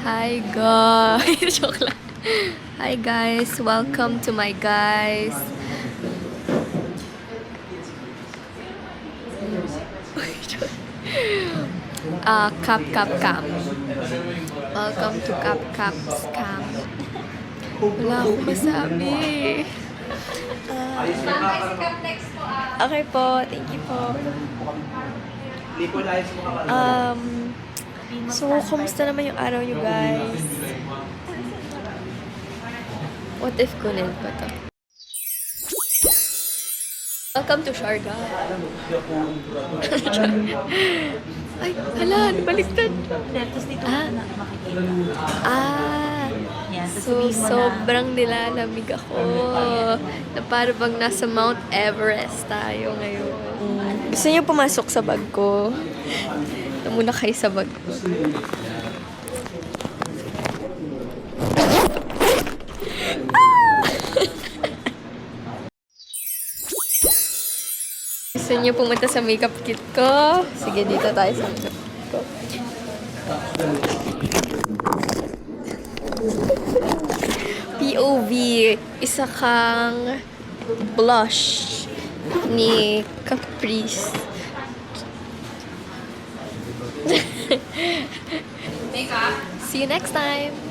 Hi guys! Joke lang. Hi guys! Welcome to my guys. Cap Cam. Welcome to Cap Scam. Wala akong masabi. Okay po. Thank you po. So, kumusta naman yung araw nyo, guys? What if kunin pa to? Welcome to Sharda. Ay, hala, baliktad. Tapos dito na makikita. Yan, So, sobrang nilalamig ako. Na para bang nasa Mount Everest tayo ngayon. Gusto niyo pumasok sa bag ko? Ito muna kayo sa bag ko. Gusto niyo pumunta sa makeup kit ko? Sige, dito tayo sa makeup kit ko. POV, isa kang blush ni Caprice. See you next time!